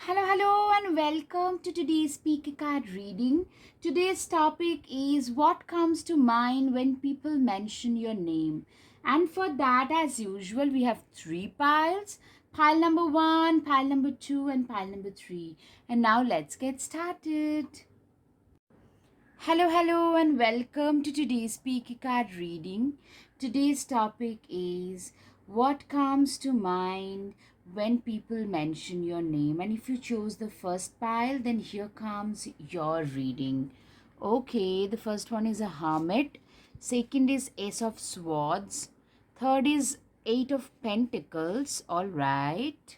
Hello, and welcome to today's speaker card reading. Today's topic is what comes to mind when people mention your name. And for that, as usual, we have three piles: pile number one, pile number two, and pile number three. And now let's get started. Hello, and welcome to today's speaker card reading. Today's topic is what comes to mind when people mention your name. And if you chose the first pile, then here comes your reading. Okay, the first one is a hermit, second is Ace of Swords, third is Eight of Pentacles. All right.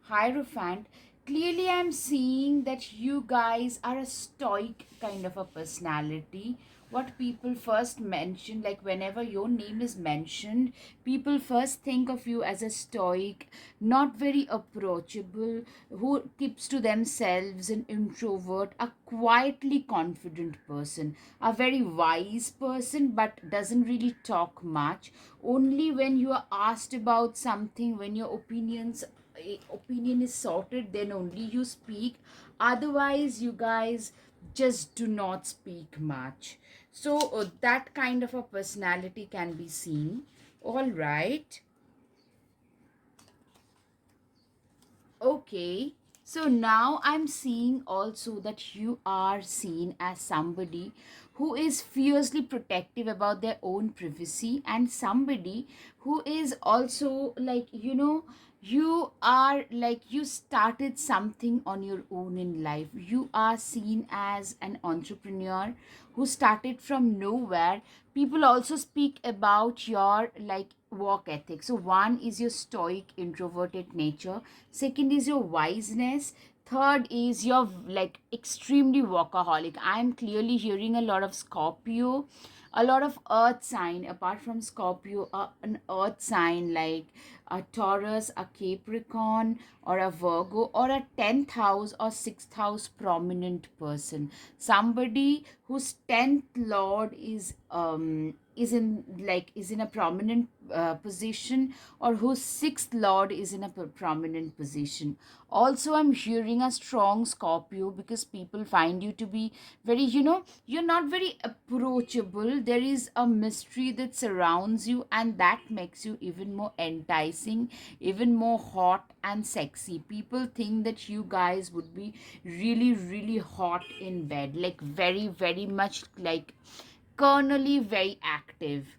Hierophant. Clearly, I'm seeing that you guys are a stoic kind of a personality. What people first mention, like whenever your name is mentioned, people first think of you as a stoic, not very approachable, who keeps to themselves, an introvert, a quietly confident person, a very wise person, but doesn't really talk much. Only when you are asked about something, when your opinion is sorted, then only you speak. Otherwise, you guys just do not speak much. So that kind of a personality can be seen. All right. Okay, so now I'm seeing also that you are seen as somebody who is fiercely protective about their own privacy, and somebody who is also like, you are like you started something on your own in life. You are seen as an entrepreneur who started from nowhere. People also speak about your like work ethic. So one is your stoic introverted nature, second is your wiseness, third is your like extremely workaholic. I am clearly hearing a lot of Scorpio, a lot of earth sign. Apart from Scorpio, an earth sign like a Taurus, a Capricorn, or a Virgo, or a 10th house or 6th house prominent person. Somebody whose 10th lord is in a prominent position, or whose sixth lord is in a prominent position. Also, I'm hearing a strong Scorpio, because people find you to be very, you're not very approachable. There is a mystery that surrounds you, and that makes you even more enticing, even more hot and sexy. People think that you guys would be really, really hot in bed, like very, very much like kernely very active.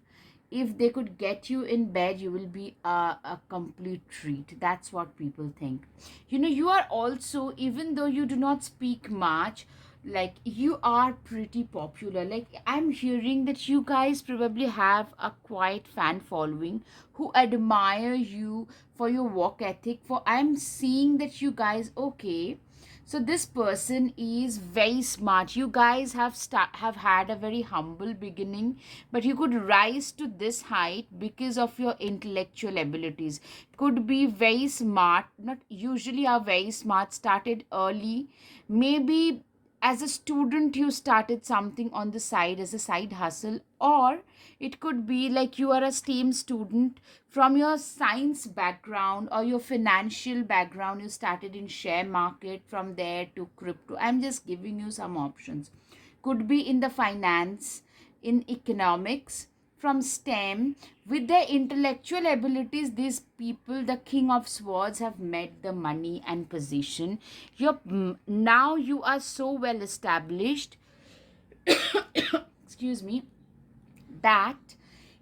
If they could get you in bed, you will be a complete treat. That's what people think. You are also, even though you do not speak much, like you are pretty popular. Like I'm hearing that you guys probably have a quiet fan following who admire you for your work ethic. For I'm seeing that you guys, okay, so this person is very smart. You guys have had a very humble beginning, but you could rise to this height because of your intellectual abilities. Could be very smart, not usually are very smart, started early. Maybe as a student you started something on the side as a side hustle, or it could be like you are a STEM student. From your science background or your financial background, you started in share market, from there to crypto. I'm just giving you some options. Could be in the finance, in economics. From STEM, with their intellectual abilities, these people, the King of Swords, have met the money and position. Now you are so well established, excuse me, that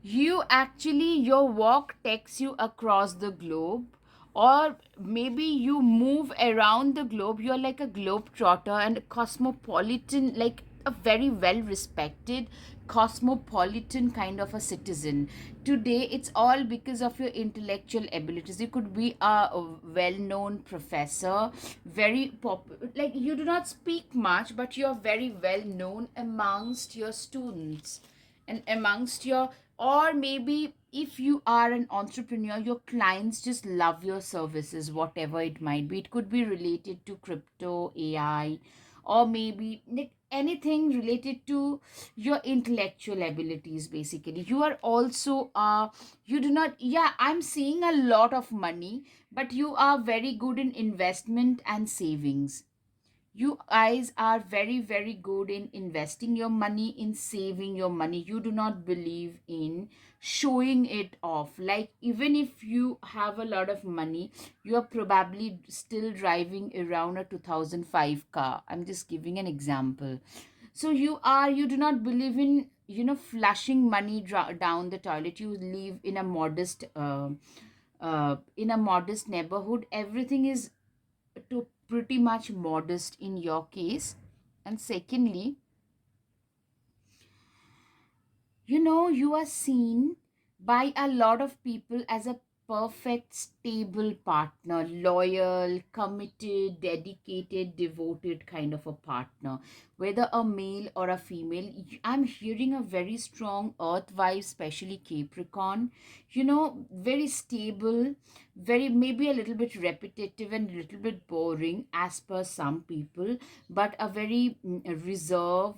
you actually, your walk takes you across the globe, or maybe you move around the globe. You're like a globe trotter and a cosmopolitan, like a very well respected cosmopolitan kind of a citizen. Today it's all because of your intellectual abilities. You could be a well-known professor, very like you do not speak much, but you're very well known amongst your students and amongst your, or maybe if you are an entrepreneur, your clients just love your services, whatever it might be. It could be related to crypto, AI, or maybe like anything related to your intellectual abilities. Basically, you are also you do not, yeah, I'm seeing a lot of money, but you are very good in investment and savings. You guys are very, very good in investing your money, in saving your money. You do not believe in showing it off. Like, even if you have a lot of money, you are probably still driving around a 2005 car. I'm just giving an example. So you do not believe in, flushing money down the toilet. You live in a modest neighborhood. Everything is to pretty much modest in your case. And secondly, you are seen by a lot of people as a perfect, stable partner, loyal, committed, dedicated, devoted kind of a partner, whether a male or a female. I'm hearing a very strong earth vibe, especially Capricorn. Very stable, very, maybe a little bit repetitive and a little bit boring as per some people, but a very reserved,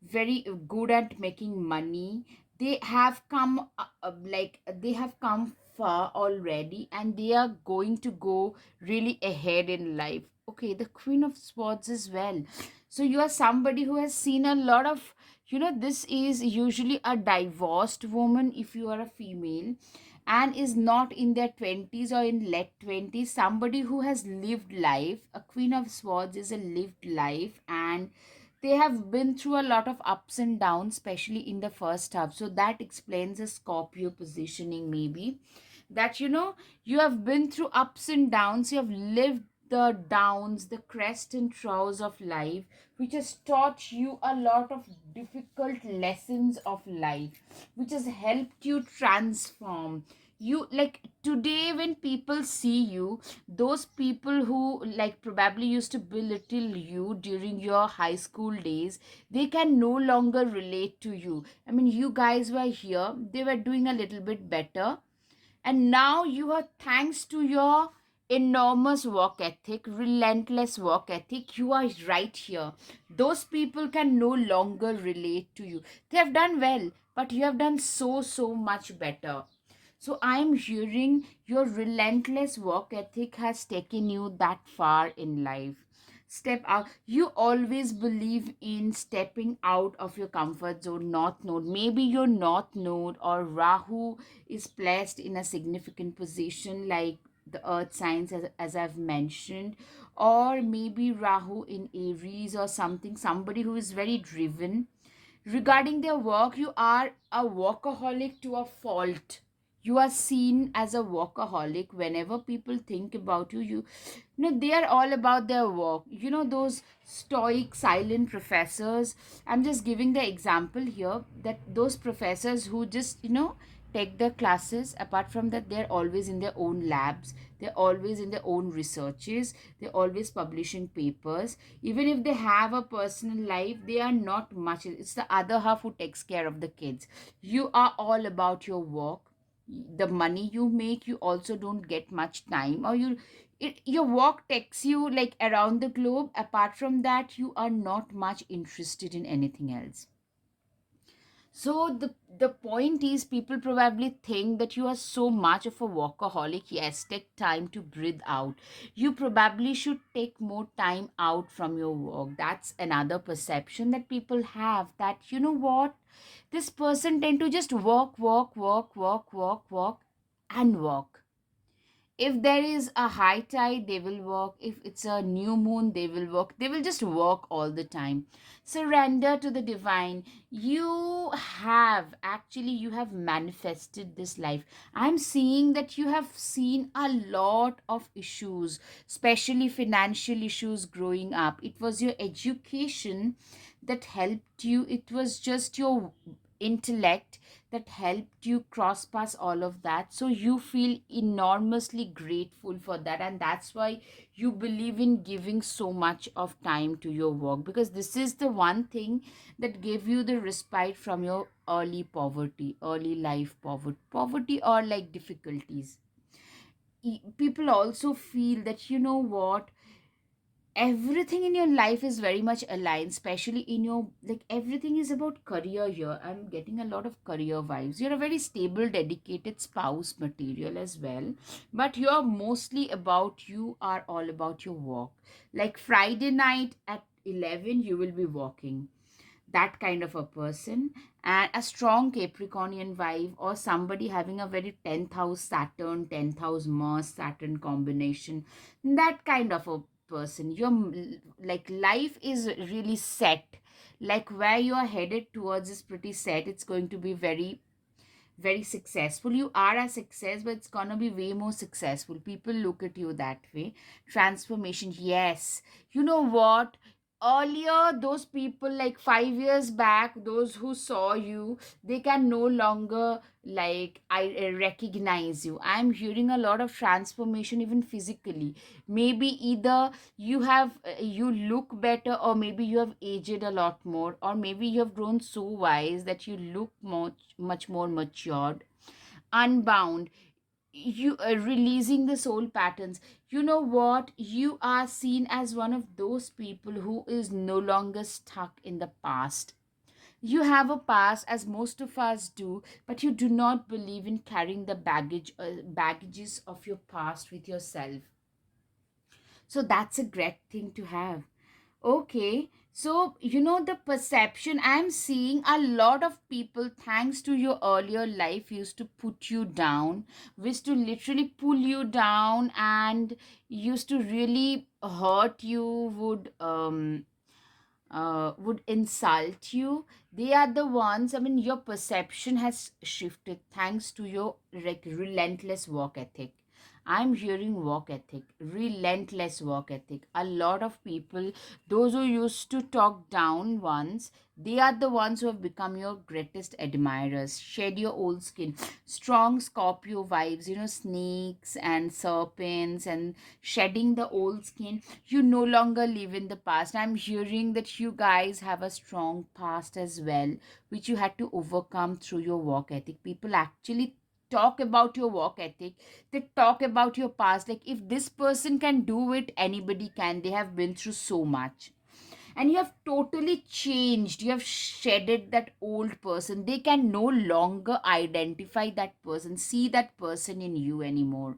very good at making money. They have come they have come far already, and they are going to go really ahead in life. Okay, the Queen of Swords as well. So you are somebody who has seen a lot of, this is usually a divorced woman if you are a female, and is not in their 20s or in late 20s. Somebody who has lived life. A Queen of Swords is a lived life, and they have been through a lot of ups and downs, especially in the first half. So that explains the Scorpio positioning, maybe. That, you have been through ups and downs, you have lived the downs, the crest and troughs of life, which has taught you a lot of difficult lessons of life, which has helped you transform. You, like, today when people see you, those people who, like, probably used to belittle you during your high school days, they can no longer relate to you. I mean, you guys were here, they were doing a little bit better, and now you are, thanks to your enormous work ethic, relentless work ethic, you are right here. Those people can no longer relate to you. They have done well, but you have done so, so much better. So I'm hearing your relentless work ethic has taken you that far in life. Step out. You always believe in stepping out of your comfort zone. North node. Maybe your north node or Rahu is placed in a significant position, like the earth signs, as I've mentioned. Or maybe Rahu in Aries or something. Somebody who is very driven regarding their work. You are a workaholic to a fault. You are seen as a workaholic. Whenever people think about you, they are all about their work. Those stoic silent professors. I'm just giving the example here, that those professors who just, take their classes. Apart from that, they're always in their own labs, they're always in their own researches, they're always publishing papers. Even if they have a personal life, they are not much. It's the other half who takes care of the kids. You are all about your work. The money you make, you also don't get much time, or your work takes you like around the globe. Apart from that, you are not much interested in anything else. So the point is, people probably think that you are so much of a workaholic. Yes, take time to breathe out. You probably should take more time out from your work. That's another perception that people have, that, what, this person tend to just work, work, work, work, work, work, and work. If there is a high tide, they will work. If it's a new moon, they will work. They will just work all the time. Surrender to the divine. You have manifested this life. I'm seeing that you have seen a lot of issues, especially financial issues growing up. It was your education that helped you. It was just your intellect that helped you cross past all of that. So you feel enormously grateful for that, and that's why you believe in giving so much of time to your work, because this is the one thing that gave you the respite from your early poverty, early life poverty, or like difficulties. People also feel that, what, everything in your life is very much aligned, especially in your, like, everything is about career here. I'm getting a lot of career vibes. You're a very stable, dedicated spouse material as well, but you're mostly about, you are all about your walk. Like Friday night at 11 you will be walking, that kind of a person. And a strong Capricornian vibe, or somebody having a very 10th house Saturn, 10th house Mars Saturn combination, that kind of a person. Your like life is really set, like where you are headed towards is pretty set. It's going to be very, very successful. You are a success, but it's gonna be way more successful. People look at you that way. Transformation, yes. You know what? Earlier, those people like 5 years back, those who saw you, they can no longer like I recognize you. I'm hearing a lot of transformation even physically. Maybe either you have you look better, or maybe you have aged a lot more, or maybe you have grown so wise that you look much more matured, unbound. You are releasing the soul patterns. You know what, you are seen as one of those people who is no longer stuck in the past. You have a past, as most of us do, but you do not believe in carrying the baggages of your past with yourself. So that's a great thing to have. Okay, so the perception I'm seeing, a lot of people, thanks to your earlier life, used to put you down, used to literally pull you down, and used to really hurt you, would insult you. They are the ones, I mean, your perception has shifted thanks to your relentless work ethic. I'm hearing work ethic, relentless work ethic. A lot of people, those who used to talk down once, they are the ones who have become your greatest admirers. Shed your old skin. Strong Scorpio vibes, snakes and serpents and shedding the old skin. You no longer live in the past. I'm hearing that you guys have a strong past as well, which you had to overcome through your work ethic. People actually talk about your work ethic. They talk about your past. Like, if this person can do it, anybody can. They have been through so much. And you have totally changed. You have shedded that old person. They can no longer identify that person, see that person in you anymore.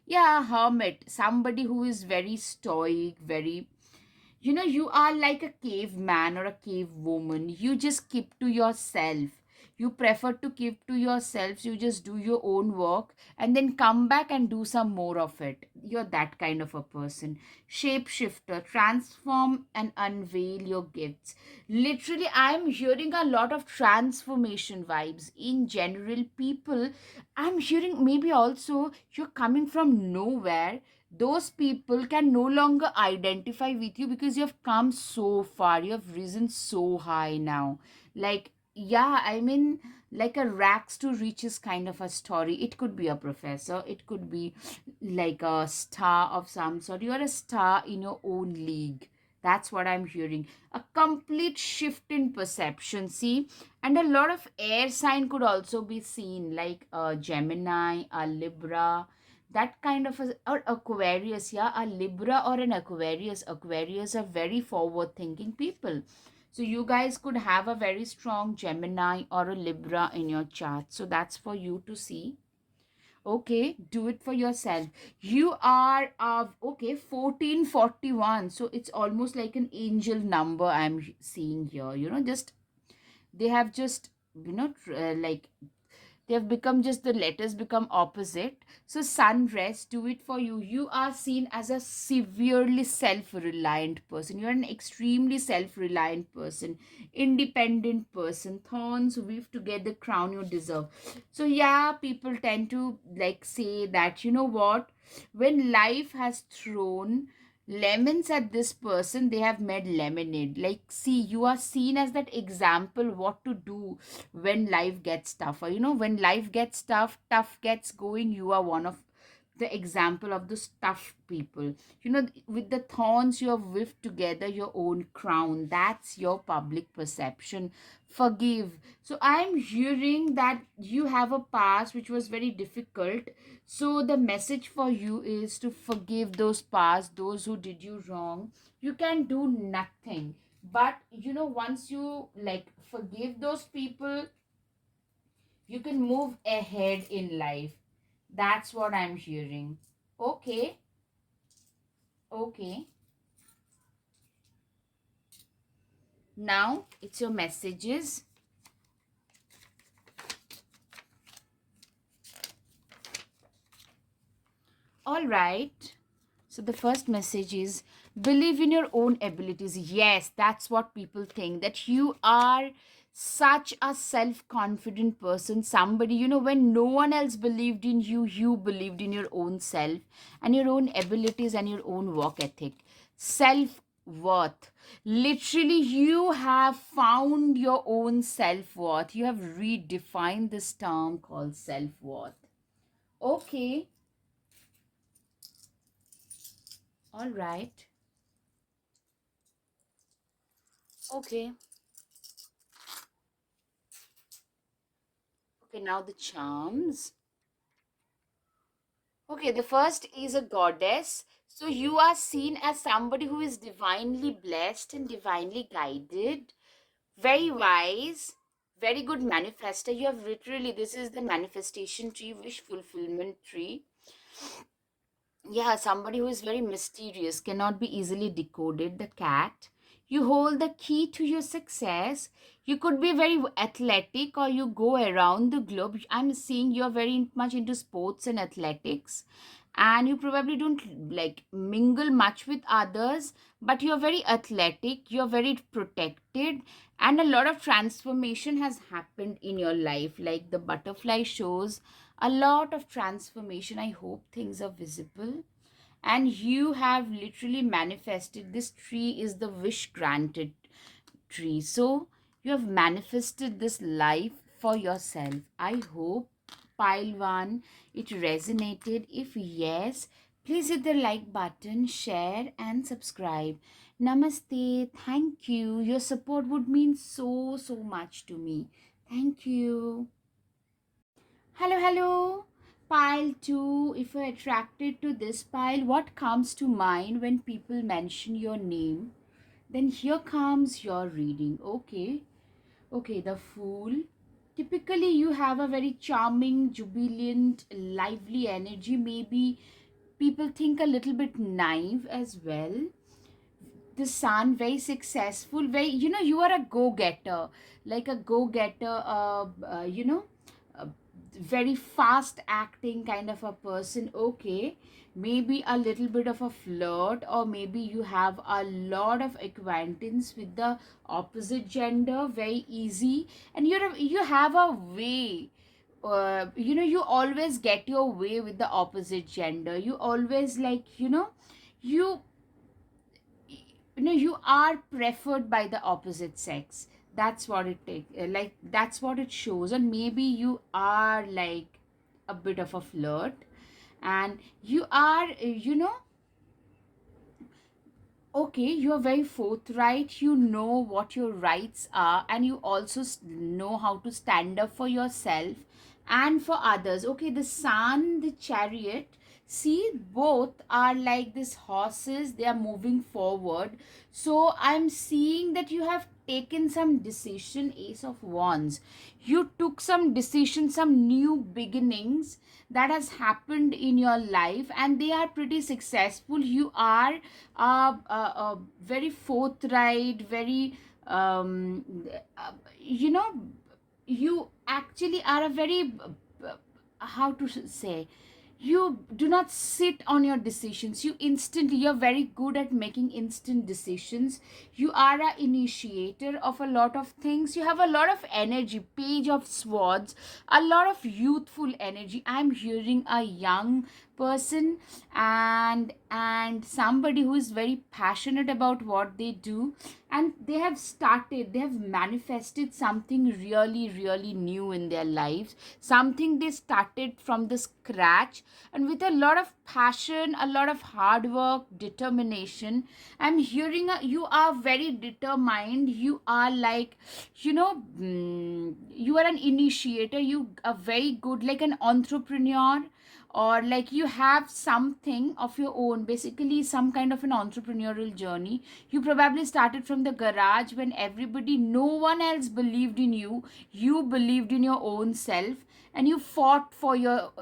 Yeah, hermit, somebody who is very stoic, very, you are like a caveman or a cave woman. You just keep to yourself. You prefer to keep to yourselves. You just do your own work and then come back and do some more of it. You're that kind of a person. Shapeshifter, transform and unveil your gifts. Literally, I'm hearing a lot of transformation vibes in general. People, I'm hearing maybe also you're coming from nowhere. Those people can no longer identify with you because you have come so far, you have risen so high now. Like, yeah, I mean, like a rags to riches kind of a story. It could be a professor, it could be like a star of some sort. You're a star in your own league. That's what I'm hearing. A complete shift in perception. See, and a lot of air sign could also be seen, like a Gemini, a Libra, that kind of a, or Aquarius. Yeah, a Libra or an Aquarius are very forward thinking people. So you guys could have a very strong Gemini or a Libra in your chart. So that's for you to see. Okay, do it for yourself. You are okay, 1441. So it's almost like an angel number I'm seeing here. Just they have just like they have become, just the letters become opposite. So sun rest, do it for you. You are seen as a severely self-reliant person. You're an extremely self-reliant person, independent person. Thorns weave together crown you deserve. So yeah, people tend to like say that, you know what, when life has thrown lemons at this person, they have made lemonade. Like, see, you are seen as that example what to do when life gets tougher. When life gets tough gets going, you are one of the example of the stuffed people. With the thorns you have whipped together your own crown. That's your public perception. Forgive. So I'm hearing that you have a past which was very difficult. So the message for you is to forgive those past, those who did you wrong. You can do nothing. But once you like forgive those people, you can move ahead in life. That's what I'm hearing. Okay, okay. Now it's your messages. All right. So the first message is believe in your own abilities. Yes, that's what people think, that you are such a self-confident person. Somebody, when no one else believed in you, you believed in your own self and your own abilities and your own work ethic. Self-worth. Literally, you have found your own self-worth. You have redefined this term called self-worth. Okay, all right. Okay. Okay, now the charms. Okay, the first is a goddess. So you are seen as somebody who is divinely blessed and divinely guided, very wise, very good manifester. You have literally, this is the manifestation tree, wish fulfillment tree. Yeah, somebody who is very mysterious, cannot be easily decoded. The cat. You hold the key to your success. You could be very athletic or you go around the globe. I'm seeing you're very much into sports and athletics. And you probably don't like mingle much with others, but you're very athletic, you're very protected, and a lot of transformation has happened in your life. Like the butterfly shows a lot of transformation. I hope things are visible. And you have literally manifested. This tree is the wish granted tree. So you have manifested this life for yourself. I hope pile one it resonated. If yes, please hit the like button, share, and subscribe. Namaste. Thank you. Your support would mean so much to me. Thank you. Hello, hello. Pile 2. If you're attracted to this pile, what comes to mind when people mention your name? Then here comes your reading. Okay. Okay, the Fool. Typically, you have a very charming, jubilant, lively energy. Maybe people think a little bit naive as well. The Sun, very successful, very, you are a go-getter, like a go-getter, very fast acting kind of a person. Okay, maybe a little bit of a flirt, or maybe you have a lot of acquaintance with the opposite gender, very easy. And you have a way, you always get your way with the opposite gender. You always like, you you are preferred by the opposite sex. That's what it take, like that's what it shows. And maybe you are like a bit of a flirt, and you are, okay, you are very forthright. You know what your rights are, and you also know how to stand up for yourself and for others. Okay, the Sun, the Chariot, see, both are like these horses, they are moving forward. So I'm seeing that you have taken some decision. Ace of Wands, you took some decision, some new beginnings that has happened in your life, and they are pretty successful. You are very forthright, very you know you actually are a very how to say, you do not sit on your decisions. You're very good at making instant decisions. You are a initiator of a lot of things. You have a lot of energy. Page of Swords, a lot of youthful energy. I'm hearing a young person, and somebody who is very passionate about what they do, and they have manifested something really really new in their lives, something they started from the scratch, and with a lot of passion, a lot of hard work, determination. I'm hearing you are very determined. You are like, you are an initiator. You are very good, like an entrepreneur, or like you have something of your own, basically some kind of an entrepreneurial journey. You probably started from the garage when everybody, no one else believed in you. You believed in your own self, and you fought for your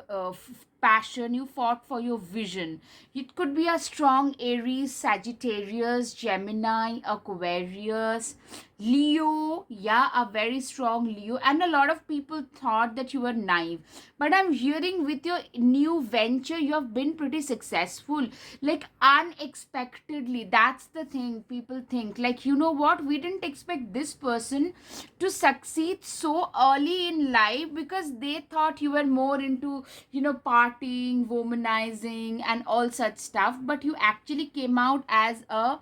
passion, you fought for your vision. It could be a strong Aries, Sagittarius, Gemini, Aquarius, Leo. Yeah, a very strong Leo. And a lot of people thought that you were naive. But I'm hearing with your new venture, you have been pretty successful. Like unexpectedly. That's the thing people think. Like, you know what? We didn't expect this person to succeed so early in life, because they thought you were more into, partying, womanizing, and all such stuff. But you actually came out as a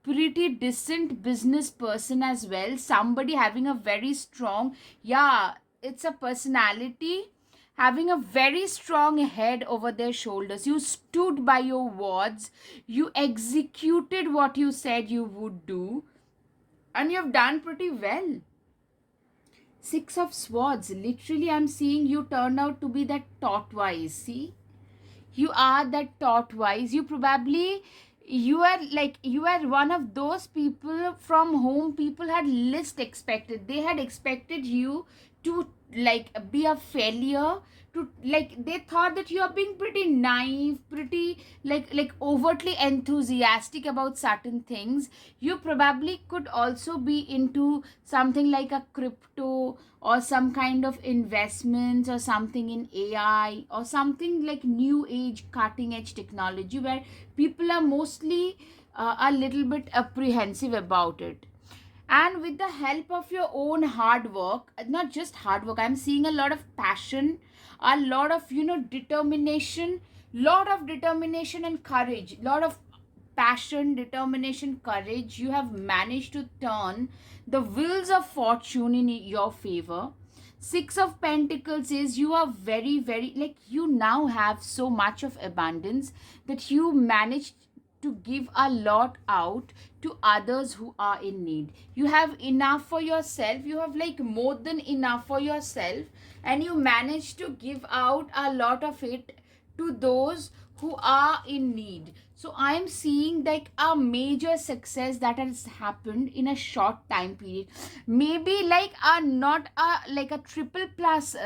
pretty decent business person as well. Somebody having a very strong, yeah, it's a personality having a very strong head over their shoulders. You stood by your words, you executed what you said you would do, and you've done pretty well. Six of Swords. Literally, I'm seeing you turned out to be that tortoise. See? You are that tortoise. You are one of those people from whom people had least expected. They had expected you to like be a failure, to like they thought that you are being pretty naive, pretty like overtly enthusiastic about certain things. You probably could also be into something like a crypto, or some kind of investments, or something in AI, or something like new age cutting edge technology, where people are mostly a little bit apprehensive about it. And with the help of your own hard work, not just hard work, I'm seeing a lot of passion, a lot of determination, lot of determination and courage, lot of passion, determination, courage. You have managed to turn the wheels of fortune in your favor. Six of Pentacles is you are very very, like, you now have so much of abundance that you managed to give a lot out to others who are in need. You have enough for yourself, you have like more than enough for yourself, and you manage to give out a lot of it to those who are in need. So I'm seeing like a major success that has happened in a short time period. Maybe like a not a like a triple plus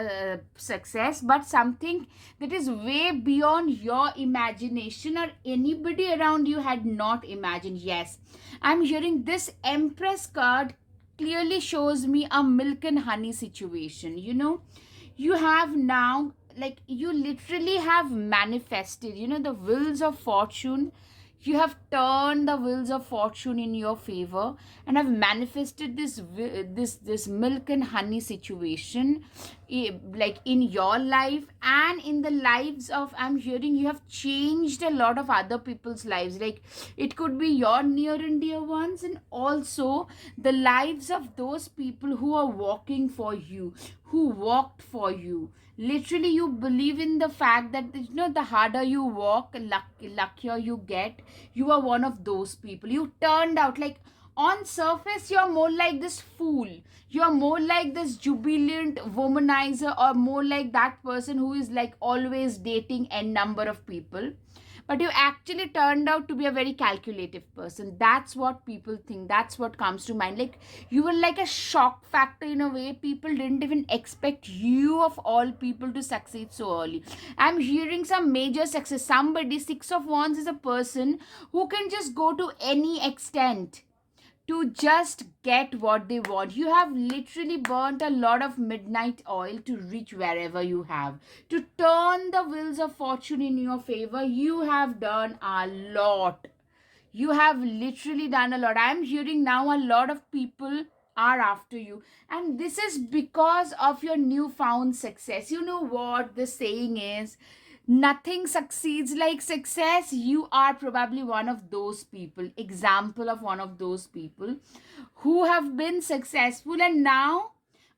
success, but something that is way beyond your imagination, or anybody around you had not imagined. Yes, I'm hearing this Empress card clearly shows me a milk and honey situation. You have now, like, you literally have manifested, the wheels of fortune. You have turned the wheels of fortune in your favor, and have manifested this milk and honey situation, like in your life and in the lives of, I'm hearing you have changed a lot of other people's lives. Like, it could be your near and dear ones, and also the lives of those people who are walking for you, who walked for you. Literally, you believe in the fact that, the harder you walk, luckier you get. You are one of those people. You turned out like, on surface you're more like this fool, you're more like this jubilant womanizer, or more like that person who is like always dating a number of people. But you actually turned out to be a very calculative person. That's what people think, that's what comes to mind. Like, you were like a shock factor in a way. People didn't even expect you of all people to succeed so early. I'm hearing some major success. Somebody, Six of Wands is a person who can just go to any extent to just get what they want. You have literally burnt a lot of midnight oil to reach wherever you have. To turn the wheels of fortune in your favor, you have done a lot. You have literally done a lot. I'm hearing now a lot of people are after you. And this is because of your newfound success. You know what the saying is? Nothing succeeds like success. You are probably one of those people, example of one of those people who have been successful, and now,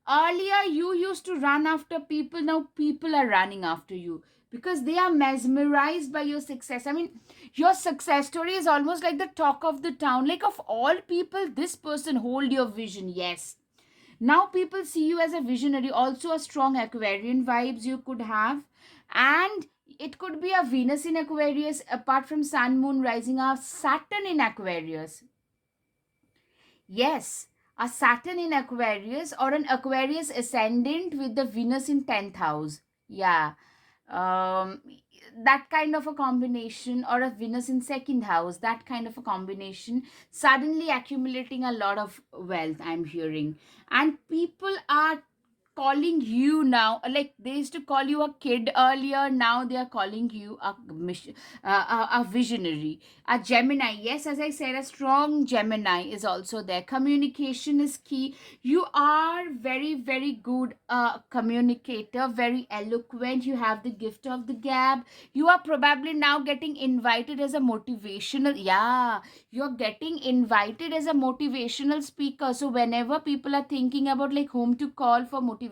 earlier you used to run after people, now people are running after you because they are mesmerized by your success. I mean, your success story is almost like the talk of the town, like of all people, this person hold your vision. Yes, now people see you as a visionary. Also a strong Aquarian vibes you could have, and it could be a Venus in Aquarius, apart from Sun, Moon, rising, a Saturn in Aquarius. Yes, a Saturn in Aquarius or an Aquarius ascendant with the Venus in 10th house. Yeah. Um, that kind of a combination, or a Venus in second house, that kind of a combination, suddenly accumulating a lot of wealth, I'm hearing. And people are calling you now, like they used to call you a kid earlier, now they are calling you a visionary, a Gemini. Yes, as I said, a strong Gemini is also there. Communication is key. You are very, very good communicator, very eloquent. You have the gift of the gab. You are probably now getting invited as a motivational, yeah, you're getting invited as a motivational speaker. So whenever people are thinking about like whom to call for motivational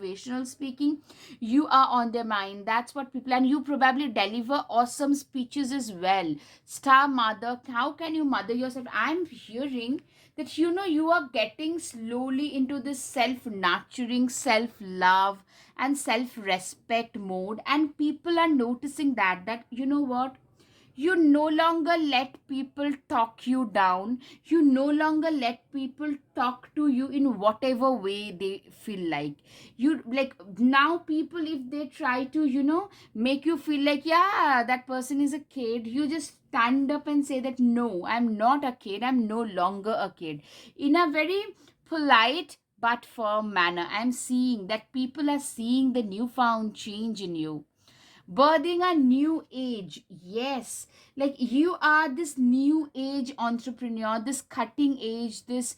speaking, you are on their mind. That's what people, and you probably deliver awesome speeches as well. Star mother, how can you mother yourself? I'm hearing that you are getting slowly into this self nurturing, self love, and self respect mode, and people are noticing that you know what, you no longer let people talk you down. You no longer let people talk to you in whatever way they feel like. You like, now people, if they try to make you feel like, yeah, that person is a kid, you just stand up and say that, no, I'm not a kid, I'm no longer a kid, in a very polite but firm manner. I'm seeing that people are seeing the newfound change in you, birthing a new age. Yes, like you are this new age entrepreneur, this cutting age, this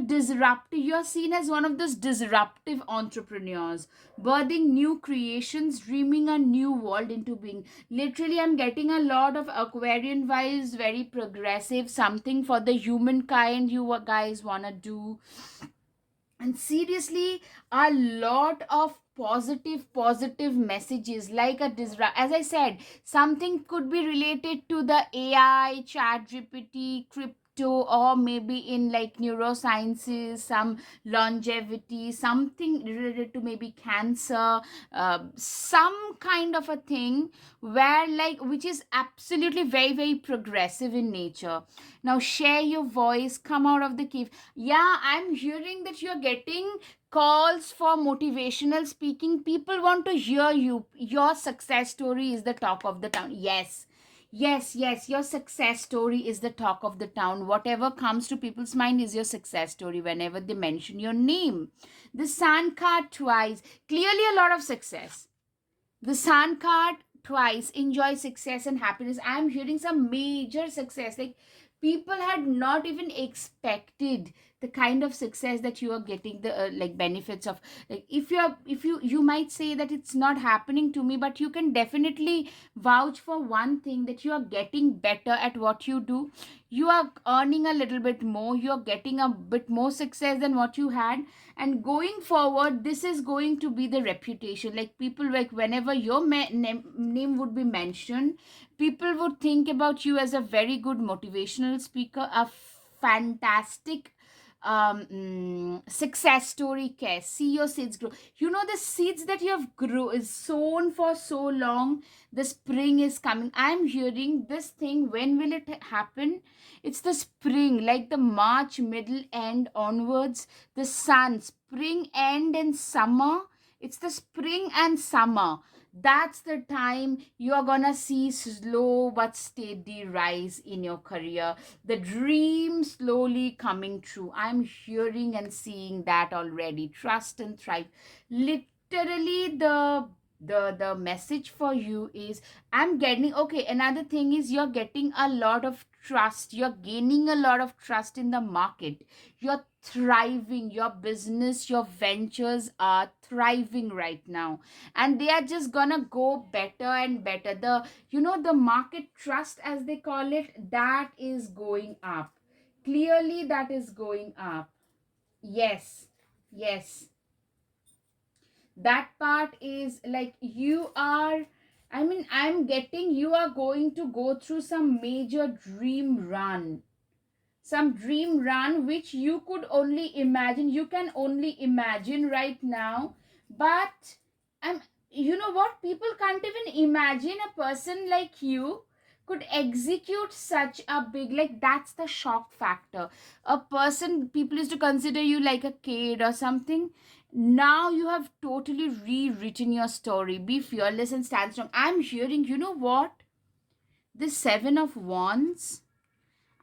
disruptive, you're seen as one of those disruptive entrepreneurs, birthing new creations, dreaming a new world into being. Literally, I'm getting a lot of Aquarian vibes, very progressive, something for the humankind you guys want to do. And seriously, a lot of positive messages, like a disrupt, as I said, something could be related to the AI, chat GPT, crypto, or maybe in like neurosciences, some longevity, something related to maybe cancer, some kind of a thing, where like, which is absolutely very, very progressive in nature. Now share your voice, come out of the cave. Yeah, I'm hearing that you're getting calls for motivational speaking. People want to hear you. Your success story is the talk of the town. Yes. Yes, yes, your success story is the talk of the town. Whatever comes to people's mind is your success story whenever they mention your name. The sun card twice. Clearly, a lot of success. The sun card twice. Enjoy success and happiness. I'm hearing some major success. Like, people had not even expected the kind of success that you are getting, the like benefits of. Like, if you might say that it's not happening to me, but you can definitely vouch for one thing, that you are getting better at what you do. You are earning a little bit more, you are getting a bit more success than what you had. And going forward, this is going to be the reputation. Like, people, like whenever your name would be mentioned, people would think about you as a very good motivational speaker, a fantastic success story. Care, see your seeds grow. The seeds that you have grow is sown for so long. The spring is coming. I'm hearing this thing, when will it happen? It's the spring, like the March middle end onwards. The sun, spring end and summer. It's the spring and summer. That's the time you are gonna see slow but steady rise in your career, the dream slowly coming true. I'm hearing and seeing that already. Trust and thrive. Literally, the The message for you is, I'm getting, okay, another thing is you're getting a lot of trust, you're gaining a lot of trust in the market, you're thriving, your business, your ventures are thriving right now, and they are just gonna go better and better. The market trust, as they call it, that is going up. Clearly that is going up. Yes, yes, that part is like you are, I mean, I'm getting you are going to go through some major dream run, some dream run which you could only imagine, you can only imagine right now. But you know what, people can't even imagine a person like you could execute such a big, like, that's the shock factor. A person, people used to consider you like a kid or something. Now you have totally rewritten your story. Be fearless and stand strong. I'm hearing, you know what, this Seven of Wands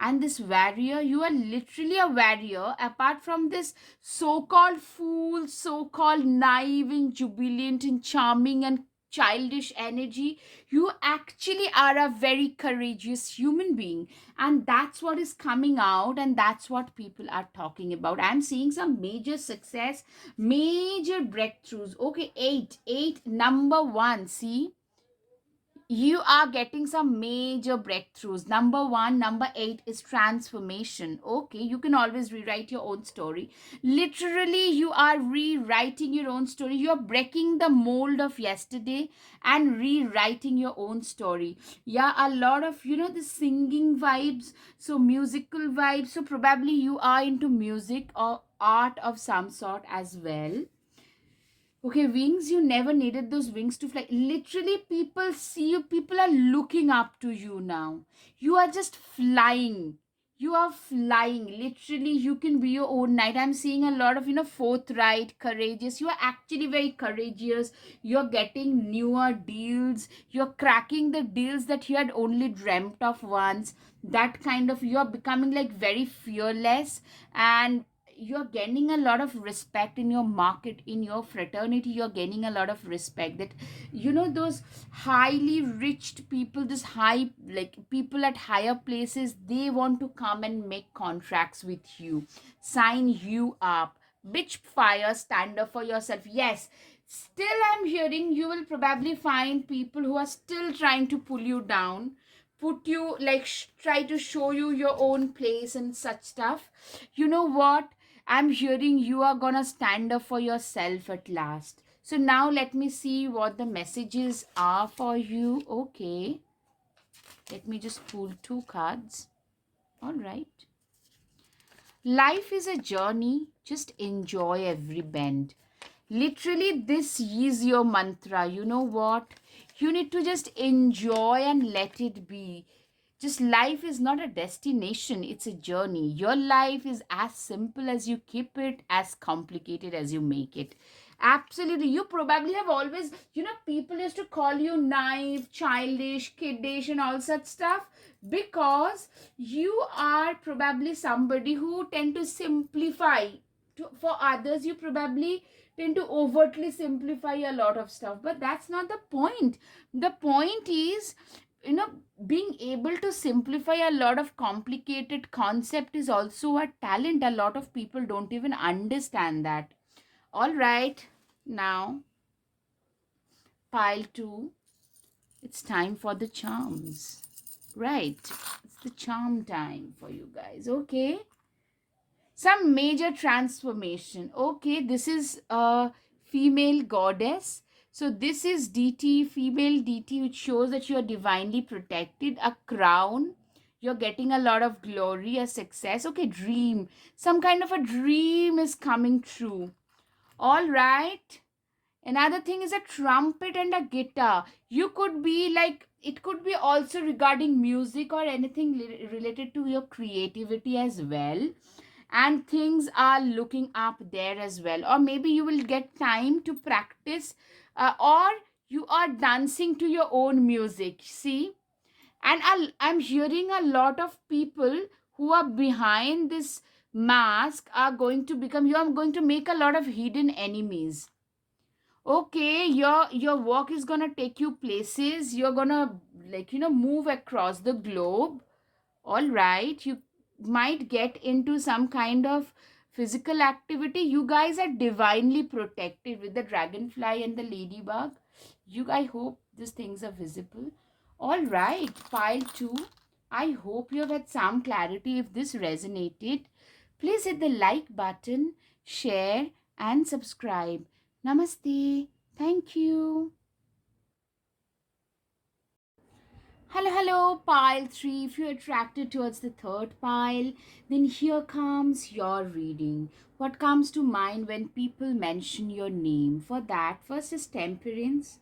and this warrior, you are literally a warrior. Apart from this so-called fool, so-called naive and jubilant and charming and childish energy, you actually are a very courageous human being, and that's what is coming out, and that's what people are talking about. I'm seeing some major success, major breakthroughs. Okay, eight, number one, see, you are getting some major breakthroughs. Number one, number eight is transformation. Okay, you can always rewrite your own story. Literally, you are rewriting your own story. You're breaking the mold of yesterday and rewriting your own story. Yeah, a lot of, the singing vibes, so musical vibes. So probably you are into music or art of some sort as well. Okay, wings, you never needed those wings to fly. Literally, people see you, people are looking up to you now. You are just flying. You are flying. Literally, you can be your own knight. I'm seeing a lot of, forthright, courageous. You are actually very courageous. You're getting newer deals. You're cracking the deals that you had only dreamt of once. That kind of, you're becoming like very fearless, and you're gaining a lot of respect in your market, in your fraternity. You're gaining a lot of respect, that those highly rich people, this high, like, people at higher places, they want to come and make contracts with you, sign you up. Bitch fire, stand up for yourself. Yes, still I'm hearing you will probably find people who are still trying to pull you down, put you like try to show you your own place and such stuff. You know what, I'm hearing you are gonna stand up for yourself at last. So now let me see what the messages are for you. Okay, let me just pull two cards. All right. Life is a journey, just enjoy every bend. Literally, this is your mantra. You know what? You need to just enjoy and let it be. Just life is not a destination, it's a journey. Your life is as simple as you keep it, as complicated as you make it. Absolutely. You probably have always, people used to call you naive, childish, kiddish, and all such stuff, because you are probably somebody who tend to simplify. For others, you probably tend to overtly simplify a lot of stuff, but that's not the point. The point is, being able to simplify a lot of complicated concept is also a talent. A lot of people don't even understand that. All right, now pile 2, it's time for the charms. Right, it's the charm time for you guys. Okay, some major transformation. Okay, this is a female goddess. So this is DT, female DT, which shows that you are divinely protected. A crown, you're getting a lot of glory, a success. Okay, dream, some kind of a dream is coming true. All right, another thing is a trumpet and a guitar. You could be like, it could be also regarding music or anything related to your creativity as well, and things are looking up there as well. Or maybe you will get time to practice, or you are dancing to your own music, see. And I'm hearing a lot of people who are behind this mask are going to become, you are going to make a lot of hidden enemies. Okay, your work is gonna take you places. You're gonna, like, move across the globe. All right, you might get into some kind of physical activity. You guys are divinely protected with the dragonfly and the ladybug. I hope these things are visible. All right, pile 2. I hope you have had some clarity. If this resonated, please hit the like button, share, and subscribe. Namaste. Thank you. Hello, hello, pile 3. If you're attracted towards the third pile, then here comes your reading. What comes to mind when people mention your name? For that, first is temperance.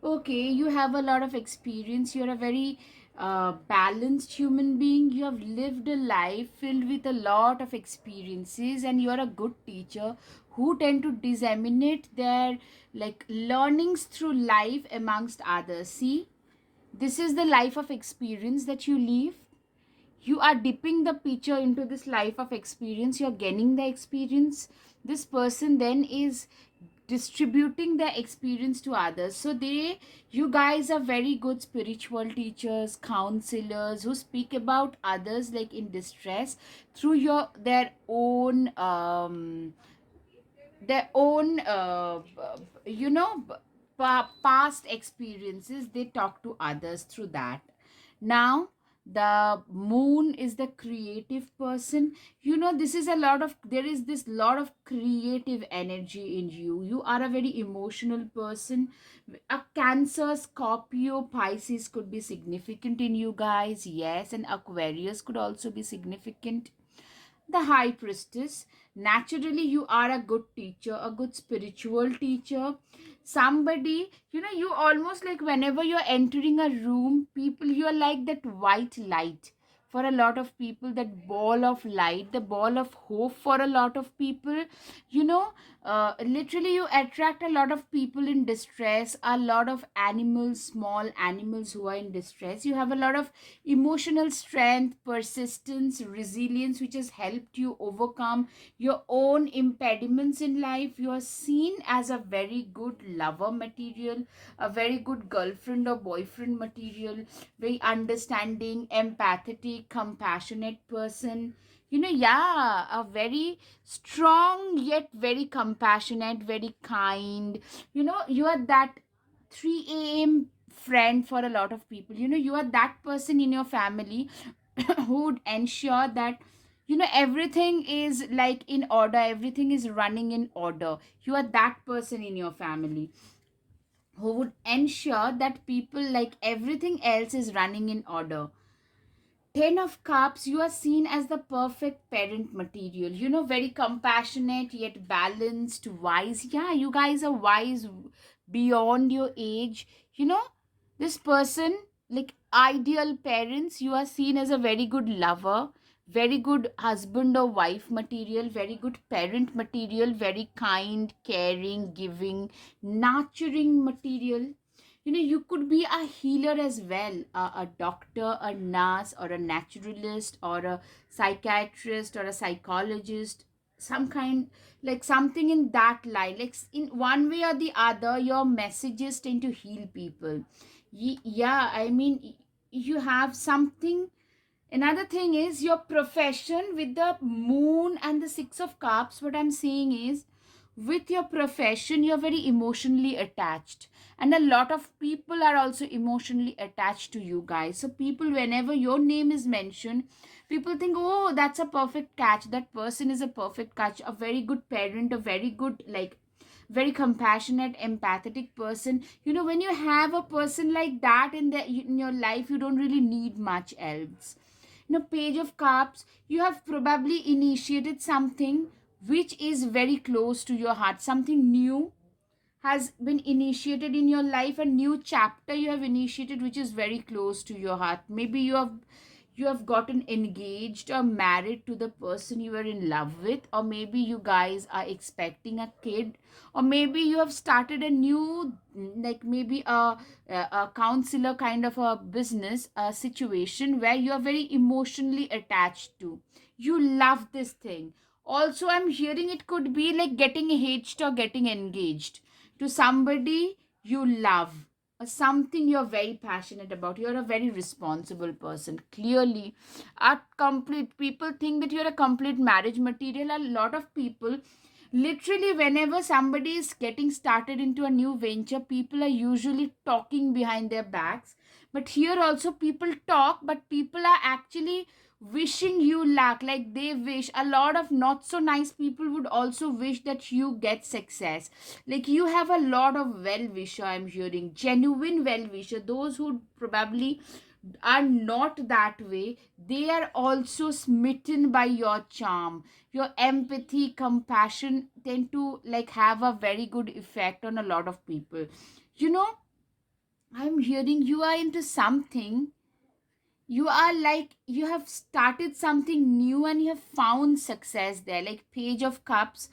Okay, you have a lot of experience. You're a very balanced human being. You have lived a life filled with a lot of experiences, and you're a good teacher who tend to disseminate their, like, learnings through life amongst others. See, this is the life of experience that you live. You are dipping the pitcher into this life of experience. You're gaining the experience. This person then is distributing the experience to others. So you guys are very good spiritual teachers, counselors who speak about others, like in distress, through their own past experiences. They talk to others through that. Now, the moon is the creative person. This is a lot of there is this lot of creative energy in you. You are a very emotional person. A Cancer, Scorpio, Pisces could be significant in you guys, yes, and Aquarius could also be significant. The high priestess, naturally you are a good teacher, a good spiritual teacher. Somebody, you almost, like, whenever you're entering a room, people, you're like that white light for a lot of people, that ball of light, the ball of hope for a lot of people. you know Literally, you attract a lot of people in distress, a lot of animals, small animals who are in distress. You have a lot of emotional strength, persistence, resilience, which has helped you overcome your own impediments in life. You are seen as a very good lover material, a very good girlfriend or boyfriend material, very understanding, empathetic, compassionate person. Yeah, a very strong yet very compassionate, very kind. You are that 3 a.m. friend for a lot of people. You are that person in your family who would ensure that everything is, like, in order, everything is running in order. You are that person in your family who would ensure that people, like, everything else is running in order. Ten of Cups, you are seen as the perfect parent material. Very compassionate yet balanced, wise. Yeah, you guys are wise beyond your age. This person, like, ideal parents. You are seen as a very good lover, very good husband or wife material, very good parent material, very kind, caring, giving, nurturing material. You could be a healer as well, a doctor, a nurse, or a naturalist, or a psychiatrist, or a psychologist, some kind, like something in that line, like in one way or the other, your messages tend to heal people. Yeah, I mean, you have something. Another thing is your profession with the moon and the 6 of cups. What I'm saying is, with your profession, you're very emotionally attached, and a lot of people are also emotionally attached to you guys. So people, whenever your name is mentioned, people think, oh, that's a perfect catch, that person is a perfect catch, a very good parent, a very good, like, very compassionate, empathetic person. When you have a person like that in your life, you don't really need much else. Page of cups, you have probably initiated something which is very close to your heart. Something new has been initiated in your life, a new chapter you have initiated which is very close to your heart. Maybe you have gotten engaged or married to the person you were in love with, or maybe you guys are expecting a kid, or maybe you have started a new, like, maybe a counselor kind of a business, a situation where you are very emotionally attached to. You love this thing. Also, I'm hearing it could be like getting hitched or getting engaged. to somebody you love, or something you're very passionate about. You're a very responsible person. Clearly, a complete people think that you're a complete marriage material. A lot of people, literally, whenever somebody is getting started into a new venture, people are usually talking behind their backs. But here also, people talk, but people are actually wishing you luck. Like, they wish, a lot of not so nice people would also wish that you get success. Like, you have a lot of well wisher, I'm hearing, genuine well wisher. Those who probably are not that way, they are also smitten by your charm. Your empathy, compassion tend to like have a very good effect on a lot of people. You know, I'm hearing you are into something. You are like, you have started something new and you have found success there, like Page of Cups.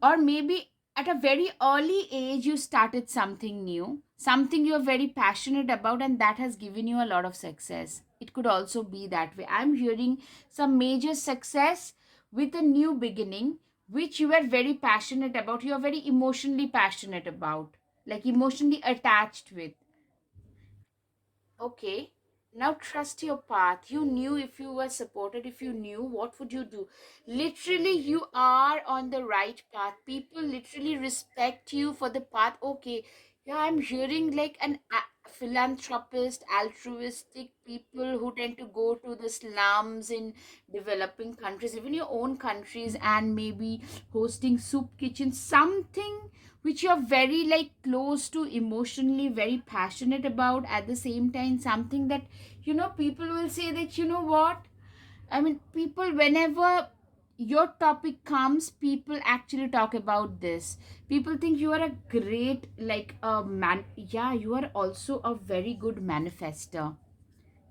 Or maybe at a very early age you started something new, something you're very passionate about, and that has given you a lot of success. It could also be that way. I'm hearing some major success with a new beginning, which you are very passionate about, you are very emotionally passionate about, like emotionally attached with. Okay, now trust your path. You knew, if you were supported, if you knew, what would you do? Literally, you are on the right path. People literally respect you for the path. Okay, yeah, I'm hearing like an philanthropist, altruistic people who tend to go to the slums in developing countries, even your own countries, and maybe hosting soup kitchens, something which you're very like close to, emotionally very passionate about. At the same time, something that, people will say that, what, I mean, people, whenever your topic comes, people actually talk about this. People think you are a great, like a man. Yeah, you are also a very good manifester.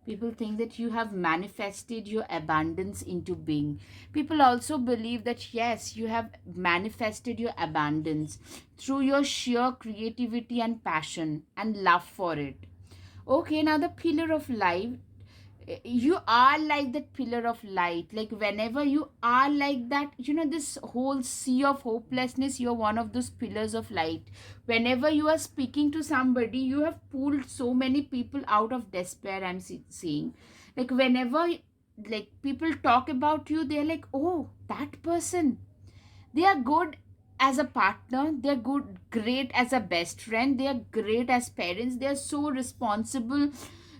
People think that you have manifested your abundance into being. People also believe that, yes, you have manifested your abundance through your sheer creativity and passion and love for it. Okay, now the pillar of life, you are like that pillar of light. Like, whenever you are like that, this whole sea of hopelessness, you're one of those pillars of light. Whenever you are speaking to somebody, you have pulled so many people out of despair, I'm seeing. Like, whenever like people talk about you, they're like, oh, that person, they are good as a partner, they're good, great as a best friend, they are great as parents, they are so responsible,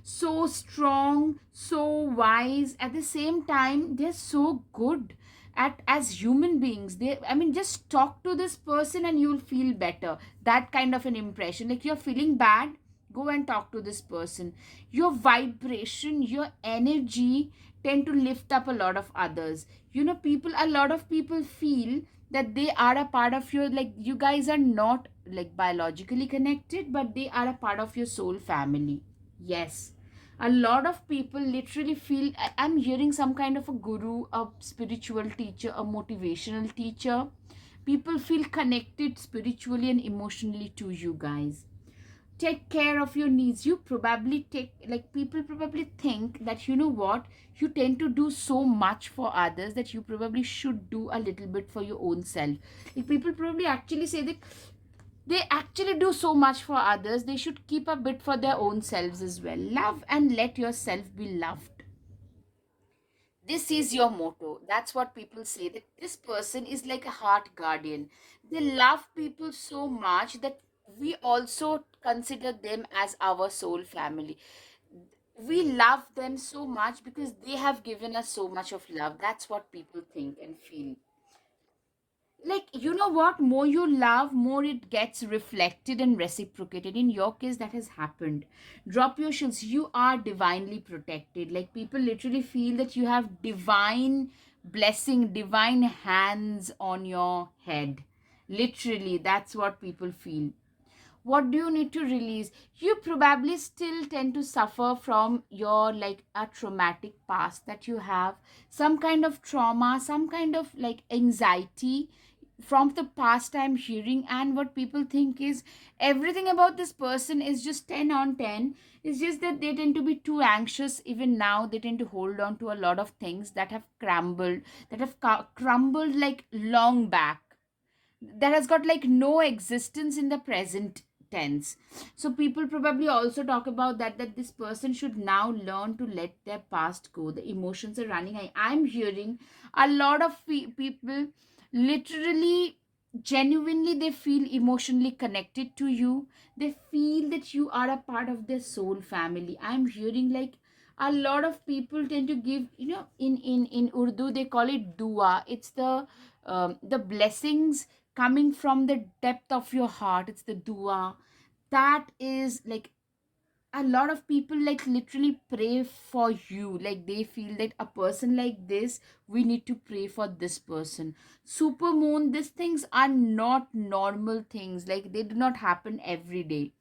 so strong, so wise. At the same time, they're so good at as human beings. They, I mean, just talk to this person and you'll feel better. That kind of an impression. Like, you're feeling bad, go and talk to this person. Your vibration, your energy tend to lift up a lot of others. People, a lot of people feel that they are a part of your, like, you guys are not like biologically connected, but they are a part of your soul family. Yes, a lot of people literally feel, I'm hearing some kind of a guru, a spiritual teacher, a motivational teacher. People feel connected spiritually and emotionally to you guys. Take care of your needs. You probably take, like, people probably think that, what, you tend to do so much for others that you probably should do a little bit for your own self. Like, people probably actually say that they actually do so much for others, they should keep a bit for their own selves as well. Love and let yourself be loved. This is your motto. That's what people say, that this person is like a heart guardian. They love people so much that we also consider them as our soul family. We love them so much because they have given us so much of love. That's what people think and feel. Like, what, more you love, more it gets reflected and reciprocated. In your case, that has happened. Drop your shields. You are divinely protected. Like, people literally feel that you have divine blessing, divine hands on your head. Literally, that's what people feel. What do you need to release? You probably still tend to suffer from your, like, a traumatic past that you have, some kind of trauma, some kind of like anxiety from the past, I'm hearing. And what people think is everything about this person is just 10 on 10. It's just that they tend to be too anxious. Even now, they tend to hold on to a lot of things that have crumbled, that have crumbled like long back. that has got like no existence in the present tense. So people probably also talk about that this person should now learn to let their past go. The emotions are running high. I'm hearing a lot of people literally, genuinely, they feel emotionally connected to you. They feel that you are a part of their soul family. I'm hearing like a lot of people tend to give, in Urdu they call it dua. It's the blessings coming from the depth of your heart. It's the dua. That is like, a lot of people like literally pray for you. Like they feel that a person like this, we need to pray for this person. Super moon, these things are not normal things. Like they do not happen every day.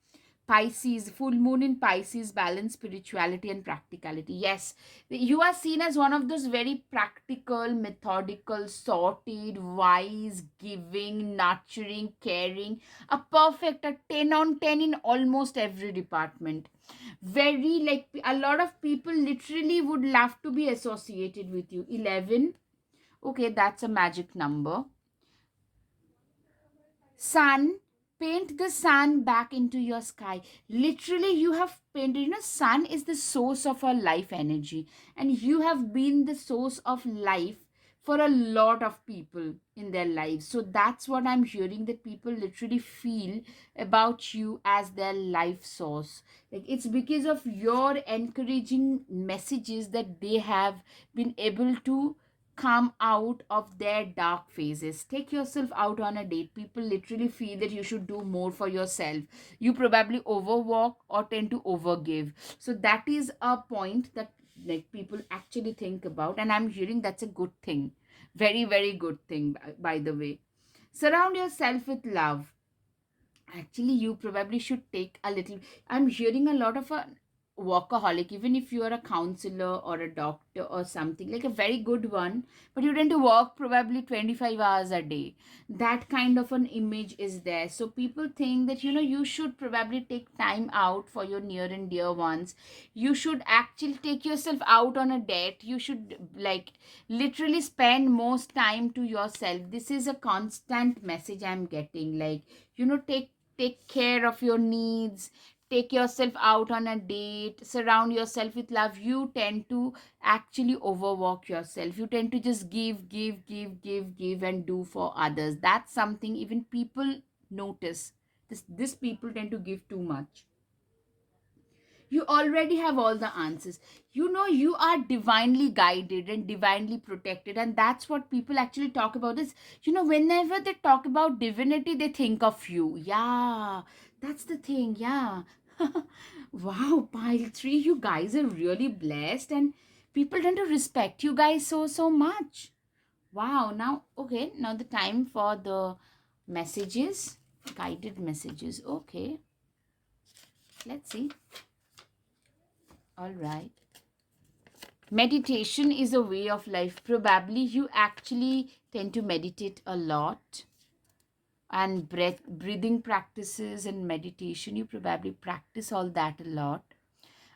Pisces, full moon in Pisces, balance spirituality and practicality. Yes, you are seen as one of those very practical, methodical, sorted, wise, giving, nurturing, caring, a perfect, a 10 on 10 in almost every department. Very like, a lot of people literally would love to be associated with you. 11, okay, that's a magic number. Sun, paint the sun back into your sky. Literally, you have painted, sun is the source of our life energy, and you have been the source of life for a lot of people in their lives. So that's what I'm hearing, that people literally feel about you as their life source. Like it's because of your encouraging messages that they have been able to come out of their dark phases. Take yourself out on a date. People literally feel that you should do more for yourself. You probably overwork or tend to overgive. So that is a point that like people actually think about, and I'm hearing that's a good thing. Very, very good thing, by the way. Surround yourself with love. Actually, you probably should take a little. I'm hearing a lot of a workaholic, even if you are a counselor or a doctor or something, like a very good one, but you tend to work probably 25 hours a day. That kind of an image is there. So people think that, you should probably take time out for your near and dear ones. You should actually take yourself out on a date. You should like literally spend most time to yourself. This is a constant message I'm getting. Like, take care of your needs. Take yourself out on a date. Surround yourself with love. You tend to actually overwork yourself. You tend to just give and do for others. That's something even people notice. This people tend to give too much. You already have all the answers. You are divinely guided and divinely protected, and that's what people actually talk about. Is, whenever they talk about divinity, they think of you. Yeah, that's the thing. Yeah. Wow, pile 3, you guys are really blessed, and people tend to respect you guys so much. Wow. Now, okay, now the time for the messages, guided messages. Okay, let's see. All right. Meditation is a way of life. Probably you actually tend to meditate a lot, and breathing practices and meditation, you probably practice all that a lot.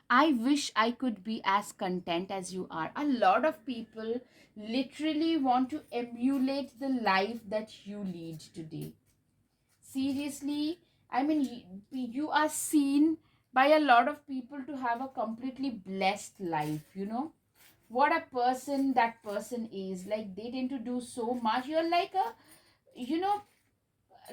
I wish I could be as content as you are. A lot of people literally want to emulate the life that you lead today. Seriously, I mean, you are seen by a lot of people to have a completely blessed life. What a person that person is. Like they tend to do so much. You're like a, you know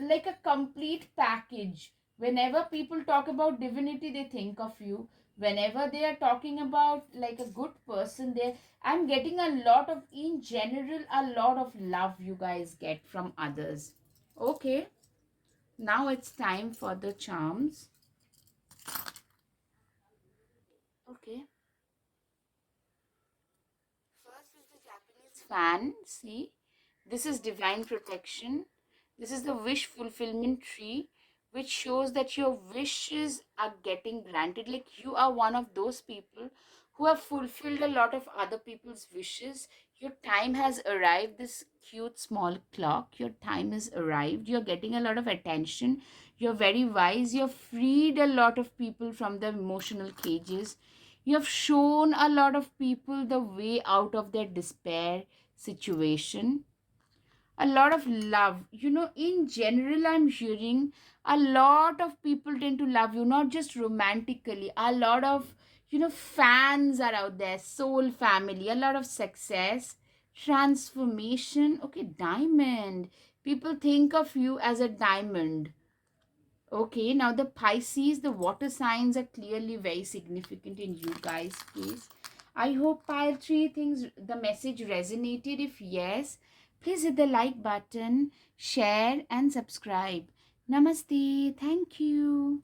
like a complete package. Whenever people talk about divinity, they think of you. Whenever they are talking about like a good person, they I'm getting a lot of, in general, a lot of love you guys get from others. Okay, now it's time for the charms. Okay, first is the Japanese fan. See, this is divine protection. This is the wish fulfillment tree, which shows that your wishes are getting granted. Like you are one of those people who have fulfilled a lot of other people's wishes. Your time has arrived. This cute small clock, your time has arrived. You're getting a lot of attention. You're very wise. You've freed a lot of people from the emotional cages. You have shown a lot of people the way out of their despair situation. a lot of love. In general, I'm hearing a lot of people tend to love you, not just romantically. A lot of, fans are out there, soul family, a lot of success, transformation. Okay, diamond. People think of you as a diamond. Okay, now the Pisces, the water signs are clearly very significant in you guys' case. I hope pile 3 things, the message resonated. If yes, please hit the like button, share, and subscribe. Namaste. Thank you.